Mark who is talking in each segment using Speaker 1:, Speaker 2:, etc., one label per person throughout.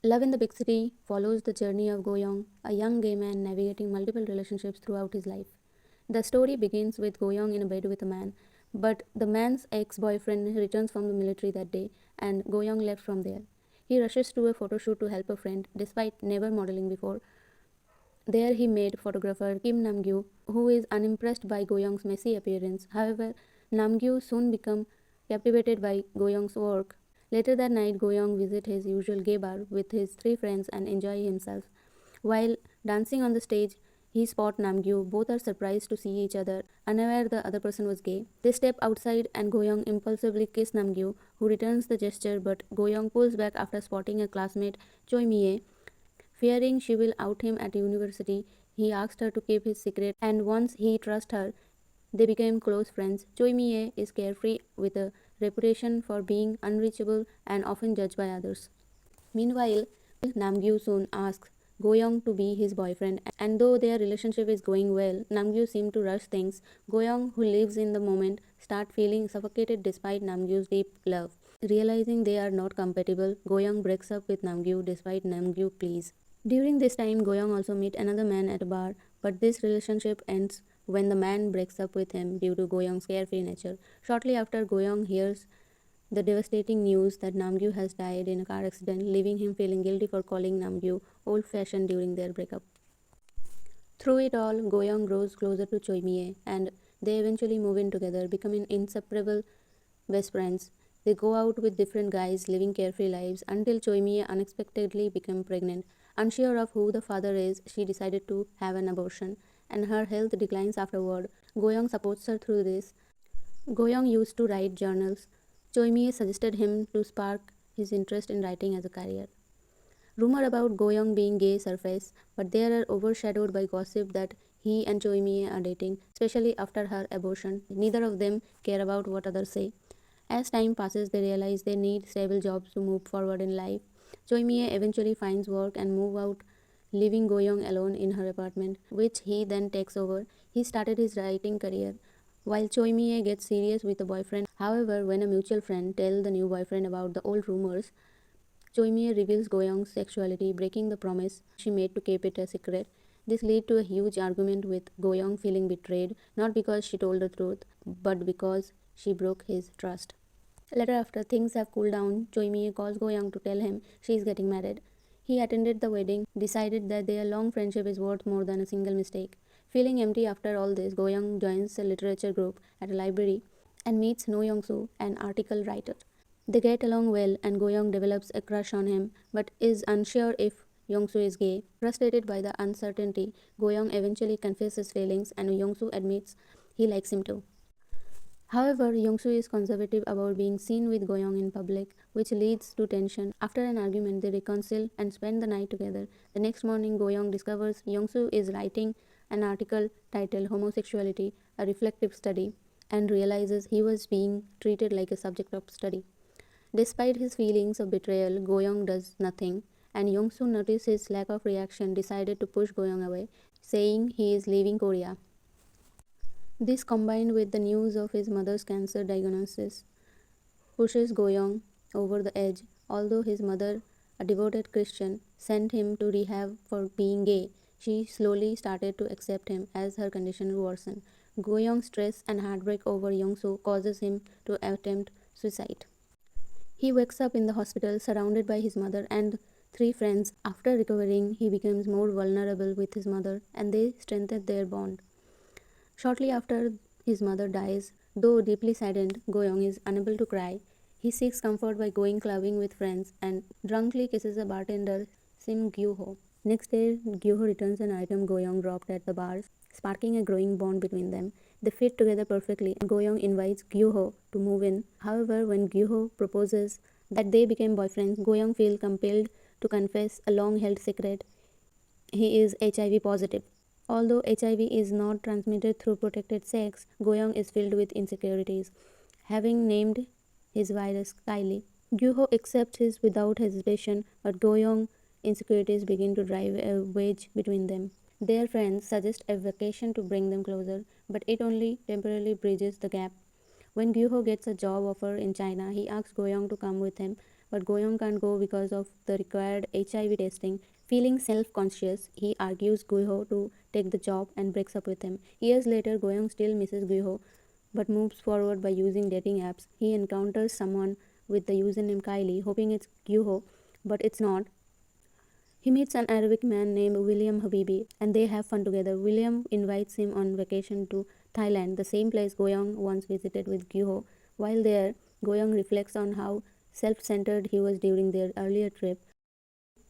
Speaker 1: Love in the Big City follows the journey of Go Young, a young gay man navigating multiple relationships throughout his life. The story begins with Go Young in a bed with a man, but the man's ex boyfriend returns from the military that day, and Go Young left from there. He rushes to a photo shoot to help a friend, despite never modeling before. There he met photographer Kim Nam Gyu, who is unimpressed by Go Young's messy appearance. However, Nam Gyu soon becomes captivated by Go Young's work. Later that night, Go Young visits his usual gay bar with his three friends and enjoy himself. While dancing on the stage, he spots Nam Gyu. Both are surprised to see each other, unaware the other person was gay. They step outside and Go Young impulsively kisses Nam Gyu, who returns the gesture, but Go Young pulls back after spotting a classmate, Choi Mi Ae. Fearing she will out him at university, he asked her to keep his secret, and once he trusts her, they became close friends. Choi Mi-ae is carefree with a reputation for being unreachable and often judged by others. Meanwhile, Nam Gyu soon asks Go Young to be his boyfriend, and though their relationship is going well, Nam Gyu seems to rush things. Go Young, who lives in the moment, start feeling suffocated despite Nam Gyu's deep love. Realizing they are not compatible, Go Young breaks up with Nam Gyu despite Nam Gyu pleas. During this time, Goyong also meets another man at a bar, but this relationship ends when the man breaks up with him due to Goyong's carefree nature. Shortly after, Goyong hears the devastating news that Namgyu has died in a car accident, leaving him feeling guilty for calling Namgyu old-fashioned during their breakup. Through it all, Goyong grows closer to Choi Mi-ae, and they eventually move in together, becoming inseparable best friends. They go out with different guys, living carefree lives until Choi Mi-ae unexpectedly became pregnant. Unsure of who the father is, she decided to have an abortion, and her health declines afterward. Goyong supports her through this. Goyong used to write journals. Choi Mi-ae suggested him to spark his interest in writing as a career. Rumor about Goyong being gay surface, but they are overshadowed by gossip that he and Choi Mi are dating, especially after her abortion. Neither of them care about what others say. As time passes, they realize they need stable jobs to move forward in life. Choi Mi eventually finds work and move out, leaving Goyong alone in her apartment, which he then takes over. He started his writing career, while Choi Mi gets serious with a boyfriend. However, when a mutual friend tells the new boyfriend about the old rumors, Choi Mi reveals Goyoung's sexuality, breaking the promise she made to keep it a secret. This led to a huge argument with Goyoung feeling betrayed, not because she told the truth, but because she broke his trust. Later, after things have cooled down, Choi Mi calls Goyoung to tell him she is getting married. He attended the wedding, decided that their long friendship is worth more than a single mistake. Feeling empty after all this, Goyoung joins a literature group at a library and meets Yeong Su, an article writer. They get along well, and Goyoung develops a crush on him, but is unsure if Yeong Su is gay. Frustrated by the uncertainty, Goyoung eventually confesses his feelings, and Yeong Su admits he likes him too. However, Yeong Su is conservative about being seen with Goyoung in public, which leads to tension. After an argument, they reconcile and spend the night together. The next morning, Goyoung discovers Yeong Su is writing an article titled Homosexuality, a Reflective Study, and realizes he was being treated like a subject of study. Despite his feelings of betrayal, Goyoung does nothing, and Yeong-su noticed his lack of reaction, decided to push Goyoung away, saying he is leaving Korea. This, combined with the news of his mother's cancer diagnosis, pushes Goyoung over the edge. Although his mother, a devoted Christian, sent him to rehab for being gay, she slowly started to accept him as her condition worsened. Goyoung's stress and heartbreak over Yeong-su causes him to attempt suicide. He wakes up in the hospital surrounded by his mother and three friends. After recovering, he becomes more vulnerable with his mother and they strengthen their bond. Shortly after his mother dies, though deeply saddened, Goyoung is unable to cry. He seeks comfort by going clubbing with friends and drunkenly kisses a bartender, Sim Gyu Ho. Next day, Gyu Ho returns an item Goyoung dropped at the bar, sparking a growing bond between them. They fit together perfectly, and Goyoung invites Gyu Ho to move in. However, when Gyu Ho proposes that they become boyfriends, Goyoung feels compelled to confess a long held secret. He is HIV positive. Although HIV is not transmitted through protected sex, Goyoung is filled with insecurities, having named his virus Kylie. Gyuho accepts his without hesitation, but Goyoung's insecurities begin to drive a wedge between them. Their friends suggest a vacation to bring them closer, but it only temporarily bridges the gap. When Gyuho gets a job offer in China, he asks Goyoung to come with him, but Goyoung can't go because of the required HIV testing. Feeling self-conscious, he argues Gyu-ho to take the job and breaks up with him. Years later, Goyoung still misses Gyu-ho but moves forward by using dating apps. He encounters someone with the username Kylie, hoping it's Gyu-ho, but it's not. He meets an Arabic man named William Habibi and they have fun together. William invites him on vacation to Thailand, the same place Goyoung once visited with Gyu-ho. While there, Goyoung reflects on how self-centered he was during their earlier trip.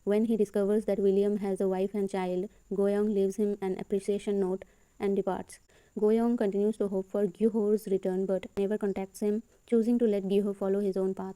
Speaker 1: When he discovers that William has a wife and child, Goyoung leaves him an appreciation note and departs. Goyoung continues to hope for Gyu-ho's return but never contacts him, choosing to let Gyu-ho follow his own path.